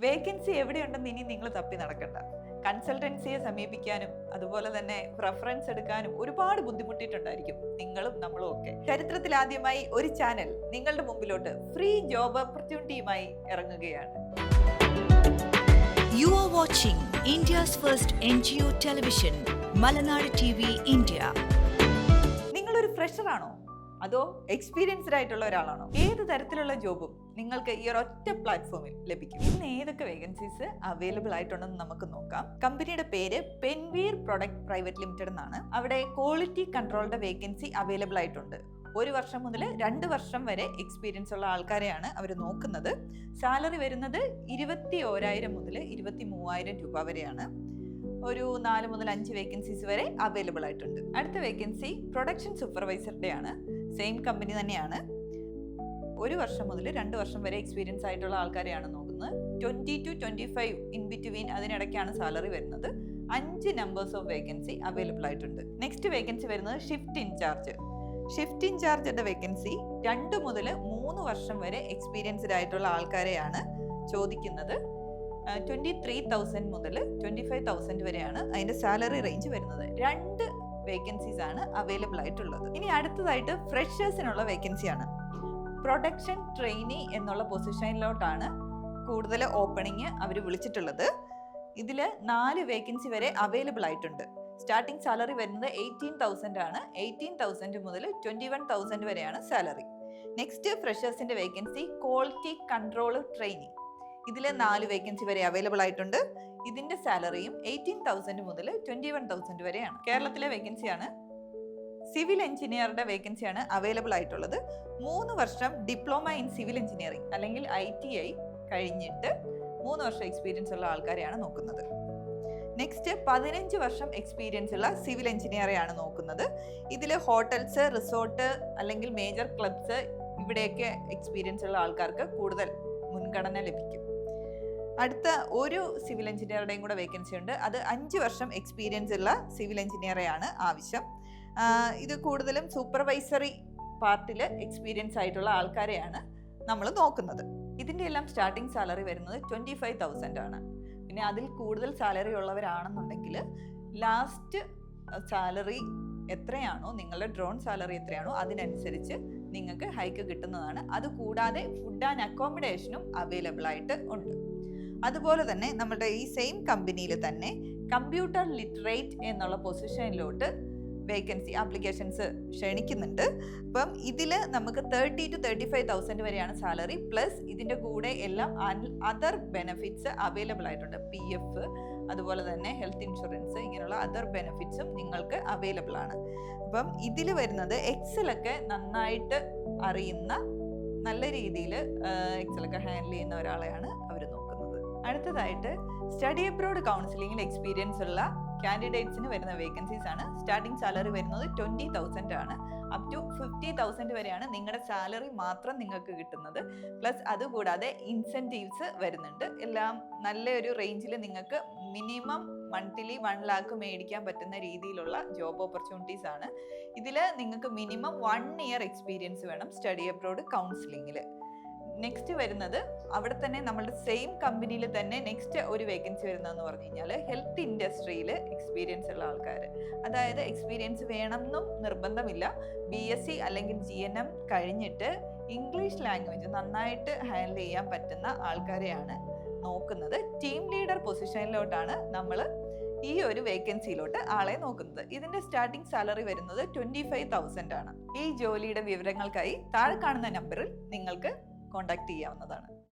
Vacancy എവിടെയുണ്ടെന്ന് ഇനി നിങ്ങൾ തപ്പി നടക്കണ്ട. കൺസൾട്ടൻസിയെ സമീപിക്കാനും അതുപോലെ തന്നെ റെഫറൻസ് എടുക്കാനും ഒരുപാട് ബുദ്ധിമുട്ടിയിട്ടുണ്ടായിരിക്കും നിങ്ങളും നമ്മളും ഒക്കെ. ചരിത്രത്തിൽ ആദ്യമായി ഒരു ചാനൽ നിങ്ങളുടെ മുമ്പിലോട്ട് ഫ്രീ ജോബ് ഓപ്പർച്യൂണിറ്റിയുമായി ഇറങ്ങുകയാണ്. You are watching India's first NGO television, Malanadu TV India. നിങ്ങളൊരു ഫ്രഷറാണോ അതോ എക്സ്പീരിയൻസ്ഡ് ആയിട്ടുള്ള ഒരാളാണോ? ഏത് തരത്തിലുള്ള ജോബും നിങ്ങൾക്ക് ഈ ഒരൊറ്റ പ്ലാറ്റ്ഫോമിൽ ലഭിക്കും. ഇന്ന് ഏതൊക്കെ വേക്കൻസീസ് അവൈലബിൾ ആയിട്ടുണ്ടെന്ന് നമുക്ക് നോക്കാം. കമ്പനിയുടെ പേര് പെൻവീർ പ്രൊഡക്റ്റ് പ്രൈവറ്റ് ലിമിറ്റഡ് എന്നാണ്. അവിടെ ക്വാളിറ്റി കൺട്രോളുടെ വേക്കൻസി അവൈലബിൾ ആയിട്ടുണ്ട്. 1 വർഷം മുതൽ 2 വർഷം വരെ എക്സ്പീരിയൻസ് ഉള്ള ആൾക്കാരെയാണ് അവർ നോക്കുന്നത്. സാലറി വരുന്നത് 21,000 മുതൽ 23,000 രൂപ വരെയാണ്. ഒരു 4 മുതൽ 5 വേക്കൻസീസ് വരെ അവൈലബിൾ ആയിട്ടുണ്ട്. അടുത്ത വേക്കൻസി പ്രൊഡക്ഷൻ സൂപ്പർവൈസറുടെ ആണ്. സെയിം കമ്പനി തന്നെയാണ്. 1 വർഷം മുതൽ 2 വർഷം വരെ എക്സ്പീരിയൻസ് ആയിട്ടുള്ള ആൾക്കാരെയാണ് നോക്കുന്നത്. 20 to 25 ഇൻ ബിറ്റ്വീൻ അതിനിടയ്ക്കാണ് സാലറി വരുന്നത്. 5 നമ്പേഴ്സ് ഓഫ് വേക്കൻസി അവൈലബിൾ ആയിട്ടുണ്ട്. നെക്സ്റ്റ് വേക്കൻസി വരുന്നത് ഷിഫ്റ്റ് ഇൻചാർജ്. ഷിഫ്റ്റ് ഇൻചാർജിന്റെ വേക്കൻസി 2 മുതൽ 3 വർഷം വരെ എക്സ്പീരിയൻസ്ഡ് ആയിട്ടുള്ള ആൾക്കാരെയാണ് ചോദിക്കുന്നത്. 23,000 മുതൽ 25,000 വരെയാണ് അതിന്റെ സാലറി റേഞ്ച് വരുന്നത്. 2 വേക്കൻസീസ് ആണ് അവൈലബിൾ ആയിട്ടുള്ളത്. ഇനി അടുത്തതായിട്ട് ഫ്രഷേഴ്സിനുള്ള വേക്കൻസിയാണ്. പ്രൊഡക്ഷൻ ട്രെയിനി എന്നുള്ള പൊസിഷനിലോട്ടാണ് കൂടുതൽ ഓപ്പണിങ് അവർ വിളിച്ചിട്ടുള്ളത്. ഇതിൽ 4 വേക്കൻസി വരെ അവൈലബിൾ ആയിട്ടുണ്ട്. സ്റ്റാർട്ടിംഗ് സാലറി വരുന്നത് 18,000 ആണ്. 18,000 മുതൽ 21,000 വരെയാണ് സാലറി. നെക്സ്റ്റ് ഫ്രഷേഴ്സിന്റെ വേക്കൻസി ക്വാളിറ്റി കൺട്രോൾ ട്രെയിനി. ഇതിൽ 4 വേക്കൻസി വരെ അവൈലബിൾ ആയിട്ടുണ്ട്. ഇതിന്റെ സാലറിയും 18,000 മുതൽ 21,000 വരെയാണ്. കേരളത്തിലെ വേക്കൻസിയാണ്. സിവിൽ എഞ്ചിനീയറുടെ വേക്കൻസിയാണ് അവൈലബിൾ ആയിട്ടുള്ളത്. 3 വർഷം ഡിപ്ലോമ ഇൻ സിവിൽ എഞ്ചിനീയറിംഗ് അല്ലെങ്കിൽ ITI കഴിഞ്ഞിട്ട് 3 വർഷം എക്സ്പീരിയൻസ് ഉള്ള ആൾക്കാരെയാണ് നോക്കുന്നത്. നെക്സ്റ്റ് 15 വർഷം എക്സ്പീരിയൻസ് ഉള്ള സിവിൽ എഞ്ചിനീയറെയാണ് നോക്കുന്നത്. ഇതിൽ ഹോട്ടൽസ്, റിസോർട്ട് അല്ലെങ്കിൽ മേജർ ക്ലബ്സ് ഇവിടെയൊക്കെ എക്സ്പീരിയൻസ് ഉള്ള ആൾക്കാർക്ക് കൂടുതൽ മുൻഗണന ലഭിക്കും. അടുത്ത ഒരു സിവിൽ എഞ്ചിനീയറുടെയും കൂടെ വേക്കൻസി ഉണ്ട്. അത് 5 വർഷം എക്സ്പീരിയൻസ് ഉള്ള സിവിൽ എഞ്ചിനീയറെയാണ് ആവശ്യം. ഇത് കൂടുതലും സൂപ്പർവൈസറി പാർട്ടിൽ എക്സ്പീരിയൻസ് ആയിട്ടുള്ള ആൾക്കാരെയാണ് നമ്മൾ നോക്കുന്നത്. ഇതിൻ്റെ എല്ലാം സ്റ്റാർട്ടിംഗ് സാലറി വരുന്നത് 25,000 ആണ്. പിന്നെ അതിൽ കൂടുതൽ സാലറി ഉള്ളവരാണെന്നുണ്ടെങ്കിൽ ലാസ്റ്റ് സാലറി എത്രയാണോ, നിങ്ങളുടെ ഡ്രോൺ സാലറി എത്രയാണോ അതിനനുസരിച്ച് നിങ്ങൾക്ക് ഹൈക്ക് കിട്ടുന്നതാണ്. അതുകൂടാതെ ഫുഡ് ആൻഡ് അക്കോമഡേഷനും അവൈലബിൾ ആയിട്ട് ഉണ്ട്. അതുപോലെ തന്നെ നമ്മുടെ ഈ സെയിം കമ്പനിയിൽ തന്നെ കമ്പ്യൂട്ടർ ലിറ്ററേറ്റ് എന്നുള്ള പൊസിഷനിലോട്ട് വേക്കൻസി ആപ്ലിക്കേഷൻസ് ക്ഷണിക്കുന്നുണ്ട്. അപ്പം ഇതിൽ നമുക്ക് 30 to 35,000 വരെയാണ് സാലറി. പ്ലസ് ഇതിൻ്റെ കൂടെ എല്ലാം അതർ ബെനഫിറ്റ്സ് അവൈലബിൾ ആയിട്ടുണ്ട്. PF അതുപോലെ തന്നെ ഹെൽത്ത് ഇൻഷുറൻസ്, ഇങ്ങനെയുള്ള അതർ ബെനഫിറ്റ്സും നിങ്ങൾക്ക് അവൈലബിൾ ആണ്. അപ്പം ഇതിൽ വരുന്നത് എക്സലൊക്കെ നന്നായിട്ട് അറിയുന്ന, നല്ല രീതിയിൽ എക്സലൊക്കെ ഹാൻഡിൽ ചെയ്യുന്ന ഒരാളെയാണ് അവർ നോക്കുന്നത്. അടുത്തതായിട്ട് സ്റ്റഡി അബ്രോഡ് കൗൺസിലിംഗിൽ എക്സ്പീരിയൻസ് ഉള്ള കാൻഡിഡേറ്റ്സിന് വരുന്ന വേക്കൻസീസ് ആണ്. സ്റ്റാർട്ടിംഗ് സാലറി വരുന്നത് 20,000 ആണ്. അപ് ടു 50,000 വരെയാണ് നിങ്ങളുടെ സാലറി മാത്രം നിങ്ങൾക്ക് കിട്ടുന്നത്. പ്ലസ് അതുകൂടാതെ ഇൻസെൻറ്റീവ്സ് വരുന്നുണ്ട്. എല്ലാം നല്ലൊരു റേഞ്ചിൽ നിങ്ങൾക്ക് മിനിമം മന്ത്ലി 1 lakh മേടിക്കാൻ പറ്റുന്ന രീതിയിലുള്ള ജോബ് ഓപ്പർച്യൂണിറ്റീസ് ആണ്. ഇതിൽ നിങ്ങൾക്ക് മിനിമം 1 year എക്സ്പീരിയൻസ് വേണം സ്റ്റഡി അബ്രോഡ് കൗൺസിലിംഗിൽ. നെക്സ്റ്റ് വരുന്നത് അവിടെ തന്നെ നമ്മളുടെ സെയിം കമ്പനിയിൽ തന്നെ നെക്സ്റ്റ് ഒരു വേക്കൻസി വരുന്നതെന്ന് പറഞ്ഞു കഴിഞ്ഞാൽ ഹെൽത്ത് ഇൻഡസ്ട്രിയിൽ എക്സ്പീരിയൻസ് ഉള്ള ആൾക്കാർ. അതായത് എക്സ്പീരിയൻസ് വേണമെന്നും നിർബന്ധമില്ല. BSc അല്ലെങ്കിൽ GNM കഴിഞ്ഞിട്ട് ഇംഗ്ലീഷ് ലാംഗ്വേജ് നന്നായിട്ട് ഹാൻഡിൽ ചെയ്യാൻ പറ്റുന്ന ആൾക്കാരെയാണ് നോക്കുന്നത്. ടീം ലീഡർ പൊസിഷനിലോട്ടാണ് നമ്മൾ ഈ ഒരു വേക്കൻസിയിലോട്ട് ആളെ നോക്കുന്നത്. ഇതിന്റെ സ്റ്റാർട്ടിംഗ് സാലറി വരുന്നത് 25,000 ആണ്. ഈ ജോലിയുടെ വിവരങ്ങൾക്കായി താഴെ കാണുന്ന നമ്പറിൽ നിങ്ങൾക്ക് കോൺടാക്ട് ചെയ്യാവുന്നതാണ്.